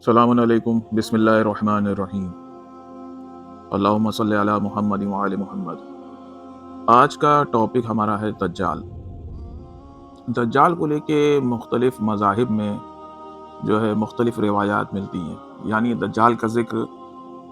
السلام علیکم، بسم اللہ الرحمن الرحیم، اللہم صلی علی محمد وعلی محمد۔ آج کا ٹاپک ہمارا ہے دجال۔ دجال کو لے کے مختلف مذاہب میں جو ہے مختلف روایات ملتی ہیں، یعنی دجال کا ذکر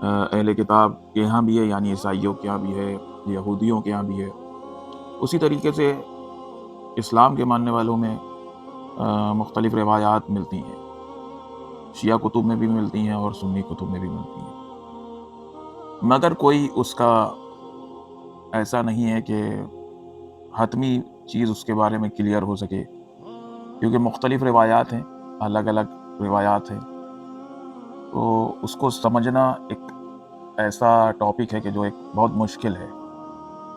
اہل کتاب کے یہاں بھی ہے، یعنی عیسائیوں کے یہاں بھی ہے، یہودیوں کے یہاں بھی ہے۔ اسی طریقے سے اسلام کے ماننے والوں میں مختلف روایات ملتی ہیں، شیعہ کتب میں بھی ملتی ہیں اور سنی کتب میں بھی ملتی ہیں، مگر کوئی اس کا ایسا نہیں ہے کہ حتمی چیز اس کے بارے میں کلیئر ہو سکے، کیونکہ مختلف روایات ہیں، الگ الگ روایات ہیں، تو اس کو سمجھنا ایک ایسا ٹاپک ہے کہ جو ایک بہت مشکل ہے۔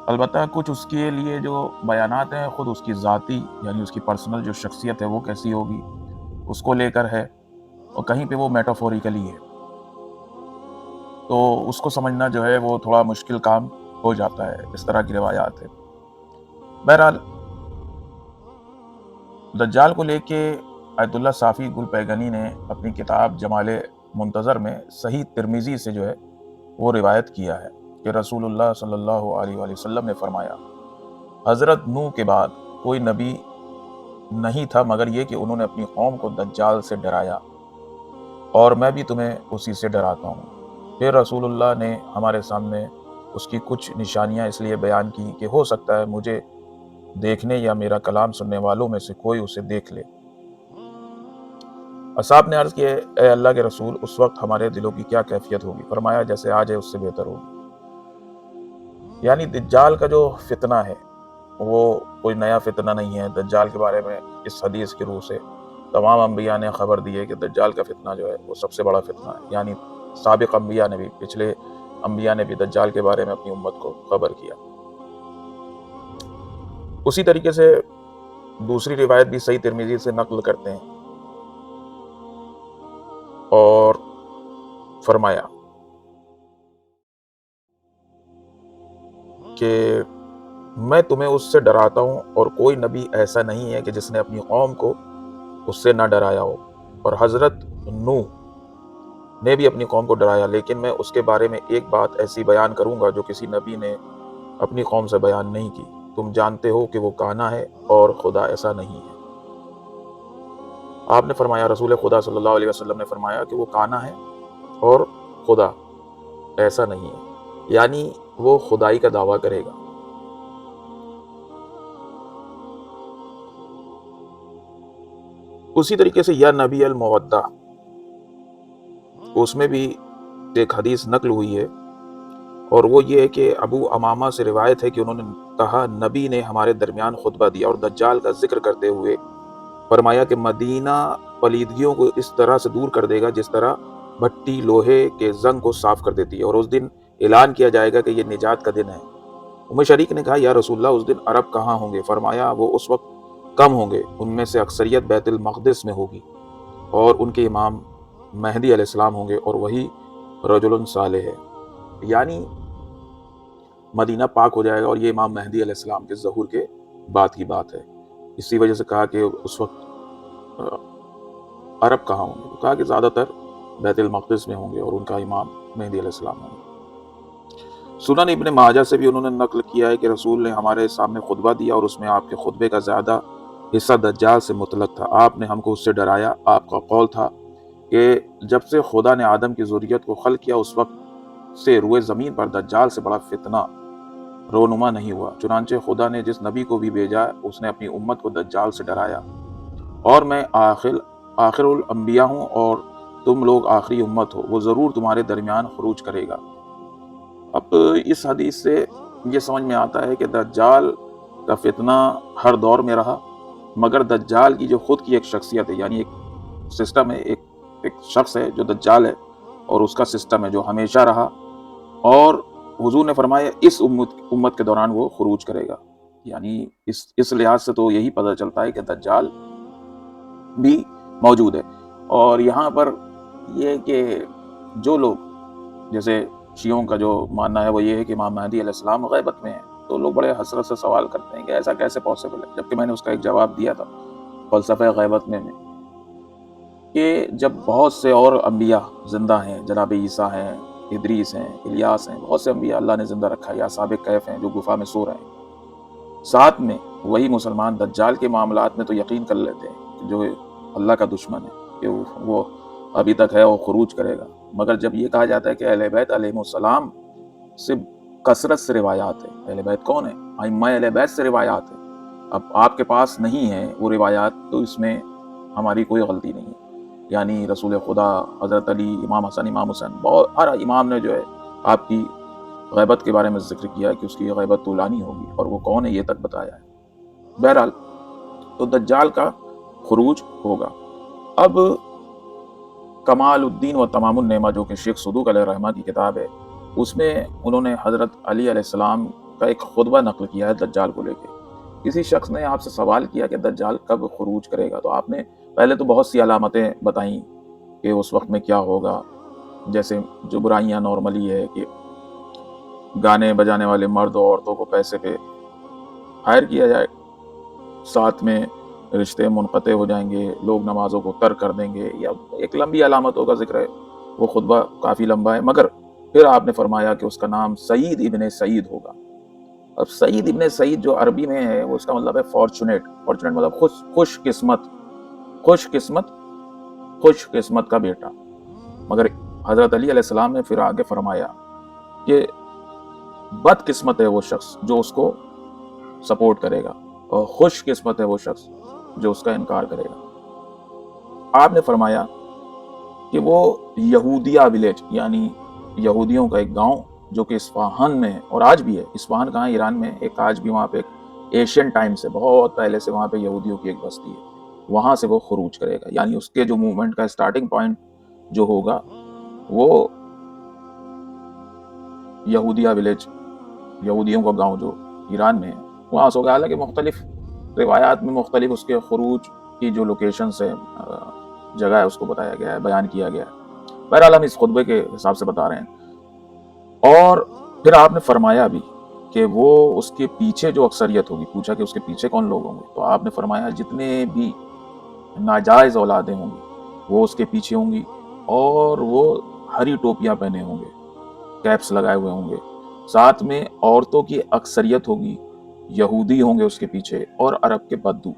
البتہ کچھ اس کے لیے جو بیانات ہیں خود اس کی ذاتی یعنی اس کی پرسنل جو شخصیت ہے وہ کیسی ہوگی اس کو لے کر ہے، اور کہیں پہ وہ میٹافوریکلی ہے، تو اس کو سمجھنا جو ہے وہ تھوڑا مشکل کام ہو جاتا ہے، اس طرح کی روایات ہے۔ بہرحال دجال کو لے کے آیت اللہ صافی گل پیگنی نے اپنی کتاب جمال منتظر میں صحیح ترمذی سے جو ہے وہ روایت کیا ہے کہ رسول اللہ صلی اللہ علیہ وآلہ وسلم نے فرمایا، حضرت نوح کے بعد کوئی نبی نہیں تھا مگر یہ کہ انہوں نے اپنی قوم کو دجال سے ڈرایا، اور میں بھی تمہیں اسی سے ڈراتا ہوں۔ پھر رسول اللہ نے ہمارے سامنے اس کی کچھ نشانیاں اس لیے بیان کی کہ ہو سکتا ہے مجھے دیکھنے یا میرا کلام سننے والوں میں سے کوئی اسے دیکھ لے۔ اصحاب نے عرض کیا، اے اللہ کے رسول، اس وقت ہمارے دلوں کی کیا کیفیت ہوگی؟ فرمایا، جیسے آج ہے اس سے بہتر ہوگی۔ یعنی دجال کا جو فتنہ ہے وہ کوئی نیا فتنہ نہیں ہے۔ دجال کے بارے میں اس حدیث کی روح سے تمام انبیاء نے خبر دی ہے کہ دجال کا فتنہ جو ہے وہ سب سے بڑا فتنہ ہے، یعنی سابق انبیاء نے بھی، پچھلے انبیاء نے بھی دجال کے بارے میں اپنی امت کو خبر کیا۔ اسی طریقے سے دوسری روایت بھی صحیح ترمذی سے نقل کرتے ہیں، اور فرمایا کہ میں تمہیں اس سے ڈراتا ہوں، اور کوئی نبی ایسا نہیں ہے کہ جس نے اپنی قوم کو اس سے نہ ڈرایا ہو، اور حضرت نوح نے بھی اپنی قوم کو ڈرایا، لیکن میں اس کے بارے میں ایک بات ایسی بیان کروں گا جو کسی نبی نے اپنی قوم سے بیان نہیں کی۔ تم جانتے ہو کہ وہ کانا ہے اور خدا ایسا نہیں ہے۔ آپ نے فرمایا، رسول خدا صلی اللہ علیہ وسلم نے فرمایا کہ وہ کانا ہے اور خدا ایسا نہیں ہے، یعنی وہ خدائی کا دعویٰ کرے گا۔ اسی طریقے سے یا نبی المودع، اس میں بھی ایک حدیث نقل ہوئی ہے، اور وہ یہ ہے کہ ابو امامہ سے روایت ہے کہ انہوں نے کہا، نبی نے ہمارے درمیان خطبہ دیا اور دجال کا ذکر کرتے ہوئے فرمایا کہ مدینہ پلیدگیوں کو اس طرح سے دور کر دے گا جس طرح بھٹی لوہے کے زنگ کو صاف کر دیتی ہے، اور اس دن اعلان کیا جائے گا کہ یہ نجات کا دن ہے۔ ام شریک نے کہا، یا رسول اللہ، اس دن عرب کہاں ہوں گے؟ فرمایا، وہ اس وقت کم ہوں گے، ان میں سے اکثریت بیت المقدس میں ہوگی، اور ان کے امام مہدی علیہ السلام ہوں گے، اور وہی رجل صالح ہے، یعنی مدینہ پاک ہو جائے گا، اور یہ امام مہدی علیہ السلام کے ظہور کے بعد کی بات ہے۔ اسی وجہ سے کہا کہ اس وقت عرب کہاں ہوں گے؟ کہا کہ زیادہ تر بیت المقدس میں ہوں گے، اور ان کا امام مہدی علیہ السلام ہوں گے۔ سنن ابن ماجہ سے بھی انہوں نے نقل کیا ہے کہ رسول نے ہمارے سامنے خطبہ دیا، اور اس میں آپ کے خطبے کا زیادہ حصہ دجال سے متعلق تھا۔ آپ نے ہم کو اس سے ڈرایا۔ آپ کا قول تھا کہ جب سے خدا نے آدم کی ذریت کو خلق کیا اس وقت سے روئے زمین پر دجال سے بڑا فتنہ رونما نہیں ہوا۔ چنانچہ خدا نے جس نبی کو بھی بھیجا اس نے اپنی امت کو دجال سے ڈرایا، اور میں آخر الانبیاء ہوں اور تم لوگ آخری امت ہو، وہ ضرور تمہارے درمیان خروج کرے گا۔ اب اس حدیث سے یہ سمجھ میں آتا ہے کہ دجال کا فتنہ ہر دور میں رہا، مگر دجال کی جو خود کی ایک شخصیت ہے، یعنی ایک سسٹم ہے، ایک شخص ہے جو دجال ہے، اور اس کا سسٹم ہے جو ہمیشہ رہا، اور حضور نے فرمایا اس امت کے دوران وہ خروج کرے گا۔ یعنی اس لحاظ سے تو یہی پتہ چلتا ہے کہ دجال بھی موجود ہے۔ اور یہاں پر یہ کہ جو لوگ، جیسے شیعوں کا جو ماننا ہے وہ یہ ہے کہ امام مہدی علیہ السلام غیبت میں ہیں، تو لوگ بڑے حسرت سے سوال کرتے ہیں کہ ایسا کیسے پاسبل ہے، جبکہ میں نے اس کا ایک جواب دیا تھا فلسفہ غیبت میں۔ کہ جب بہت سے اور انبیاء زندہ ہیں، جناب عیسیٰ ہیں، ادریس ہیں، الیاس ہیں، بہت سے انبیاء اللہ نے زندہ رکھا ہے، یا اصحاب کہف ہیں جو گفا میں سو رہے ہیں، ساتھ میں وہی مسلمان دجال کے معاملات میں تو یقین کر لیتے ہیں کہ جو اللہ کا دشمن ہے کہ وہ ابھی تک ہے، وہ خروج کرے گا، مگر جب یہ کہا جاتا ہے کہ اہل بیت علیہ السلام سے کثرت سے روایات ہے، اہل بیت کون ہے؟ ائمہ اہل بیت سے روایات ہے، اب آپ کے پاس نہیں ہے وہ روایات تو اس میں ہماری کوئی غلطی نہیں ہے، یعنی رسول خدا، حضرت علی، امام حسن، امام حسین، بہت ہر امام نے جو ہے آپ کی غیبت کے بارے میں ذکر کیا کہ اس کی غیبت طولانی ہوگی، اور وہ کون ہے یہ تک بتایا ہے۔ بہرحال تو دجال کا خروج ہوگا۔ اب کمال الدین و تمام النعمہ جو کہ شیخ صدوق علیہ الرحمہ کی کتاب ہے، اس میں انہوں نے حضرت علی علیہ السلام کا ایک خطبہ نقل کیا ہے دجال کو لے کے۔ کسی شخص نے آپ سے سوال کیا کہ دجال کب خروج کرے گا، تو آپ نے پہلے تو بہت سی علامتیں بتائیں کہ اس وقت میں کیا ہوگا، جیسے جو برائیاں نارملی ہے کہ گانے بجانے والے مرد و عورتوں کو پیسے پہ ہائر کیا جائے، ساتھ میں رشتے منقطع ہو جائیں گے، لوگ نمازوں کو ترک کر دیں گے، یا ایک لمبی علامتوں کا ذکر ہے، وہ خطبہ کافی لمبا ہے، مگر پھر آپ نے فرمایا کہ اس کا نام سعید ابن سعید ہوگا۔ اب سعید ابن سعید جو عربی میں ہے وہ اس کا مطلب ہے فارچونیٹ، فارچونیٹ مطلب خوش قسمت، خوش قسمت، خوش قسمت کا بیٹا، مگر حضرت علی علیہ السلام نے پھر آگے فرمایا کہ بد قسمت ہے وہ شخص جو اس کو سپورٹ کرے گا، اور خوش قسمت ہے وہ شخص جو اس کا انکار کرے گا۔ آپ نے فرمایا کہ وہ یہودیہ ولیج، یعنی یہودیوں کا ایک گاؤں جو کہ اصفہان میں ہے، اور آج بھی ہے، اصفہان کہاں، ایران میں، ایک آج بھی وہاں پہ ایک ایشین ٹائم سے بہت پہلے سے وہاں پہ یہودیوں کی ایک بستی ہے، وہاں سے وہ خروج کرے گا، یعنی اس کے جو موومنٹ کا سٹارٹنگ پوائنٹ جو ہوگا وہ یہودیہ ولیج، یہودیوں کا گاؤں جو ایران میں ہے وہاں سے ہوگا۔ حالانکہ مختلف روایات میں مختلف اس کے خروج کی جو لوکیشنز ہے، جگہ ہے، اس کو بتایا گیا ہے، بیان کیا گیا ہے۔ بہرحال ہم اس خطبے کے حساب سے بتا رہے ہیں۔ اور پھر آپ نے فرمایا بھی کہ وہ اس کے پیچھے جو اکثریت ہوگی، پوچھا کہ اس کے پیچھے کون لوگ ہوں گے، تو آپ نے فرمایا جتنے بھی ناجائز اولادیں ہوں گی وہ اس کے پیچھے ہوں گی، اور وہ ہری ٹوپیاں پہنے ہوں گے، کیپس لگائے ہوئے ہوں گے، ساتھ میں عورتوں کی اکثریت ہوگی، یہودی ہوں گے اس کے پیچھے، اور عرب کے بدو۔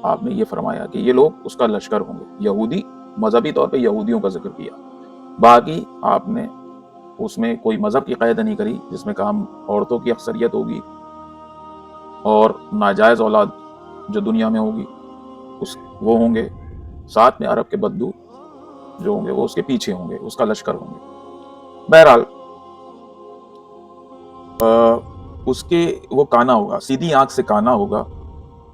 آپ نے یہ فرمایا کہ یہ لوگ اس کا لشکر ہوں گے، یہودی، مذہبی طور پہ یہودیوں کا ذکر کیا، باقی آپ نے اس میں کوئی مذہب کی قید نہیں کری، جس میں کہا عورتوں کی اکثریت ہوگی اور ناجائز اولاد جو دنیا میں ہوگی وہ ہوں گے، ساتھ میں عرب کے بدو جو ہوں گے وہ اس کے پیچھے ہوں گے، اس کا لشکر ہوں گے۔ بہرحال اس کے وہ کانا ہوگا، سیدھی آنکھ سے کانا ہوگا،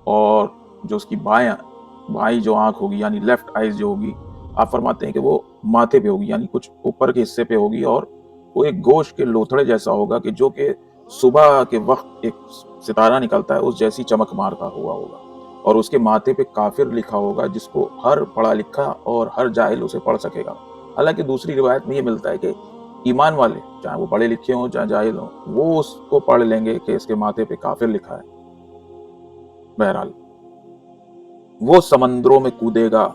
اور جو اس کی بائیں جو آنکھ ہوگی، یعنی لیفٹ آئیز جو ہوگی، آپ فرماتے ہیں کہ وہ ماتھے پہ ہوگی، یعنی کچھ اوپر کے حصے پہ ہوگی، اور وہ ایک گوشت کے لوتھڑے جیسا ہوگا کہ جو کہ صبح کے وقت ایک ستارہ نکلتا ہے اس جیسی چمک مارتا ہوا ہوگا، اور اس کے ماتھے پہ کافر لکھا ہوگا، جس کو ہر پڑھا لکھا اور ہر جاہل اسے پڑھ سکے گا۔ حالانکہ دوسری روایت میں یہ ملتا ہے کہ ایمان والے، چاہے وہ پڑھے لکھے ہوں چاہے جاہل ہوں، وہ اس کو پڑھ لیں گے کہ اس کے ماتھے پہ کافر لکھا ہے۔ بہرحال وہ سمندروں میں کودے گا،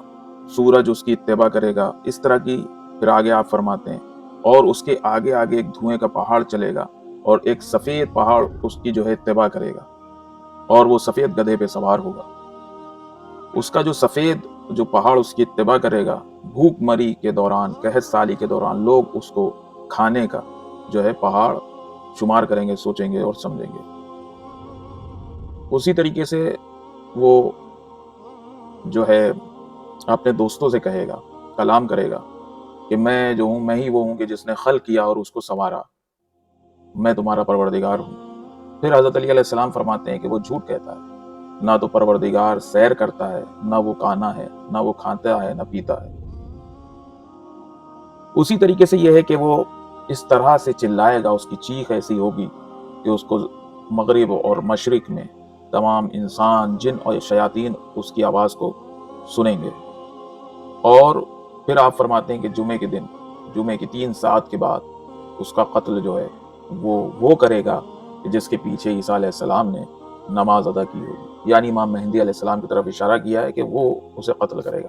سورج اس کی اتباع کرے گا، اس طرح کی۔ پھر آگے آپ فرماتے ہیں اور اس کے آگے آگے ایک دھوئیں کا پہاڑ چلے گا، اور ایک سفید پہاڑ اس کی جو ہے اتباع کرے گا، اور وہ سفید گدھے پہ سوار ہوگا۔ اس کا جو سفید جو پہاڑ اس کی اتباع کرے گا، بھوک مری کے دوران، قحط سالی کے دوران لوگ اس کو کھانے کا جو ہے پہاڑ شمار کریں گے، سوچیں گے اور سمجھیں گے۔ اسی طریقے سے وہ جو ہے اپنے دوستوں سے کہے گا، کلام کرے گا کہ میں جو ہوں، میں ہی وہ ہوں کہ جس نے خلق کیا اور اس کو سنوارا، میں تمہارا پروردگار ہوں۔ پھر حضرت علی علیہ السلام فرماتے ہیں کہ وہ جھوٹ کہتا ہے، نہ تو پروردگار سیر کرتا ہے، نہ وہ کانا ہے، نہ وہ کھاتا ہے، نہ پیتا ہے۔ اسی طریقے سے یہ ہے کہ وہ اس طرح سے چلائے گا، اس کی چیخ ایسی ہوگی کہ اس کو مغرب اور مشرق میں تمام انسان، جن اور شیاطین اس کی آواز کو سنیں گے۔ اور پھر آپ فرماتے ہیں کہ جمعے کے دن، جمعے کی 3 ساعت کے بعد اس کا قتل جو ہے وہ کرے گا جس کے پیچھے عیسیٰ علیہ السلام نے نماز ادا کی ہوگی، یعنی امام مہدی علیہ السلام کی طرف اشارہ کیا ہے کہ وہ اسے قتل کرے گا۔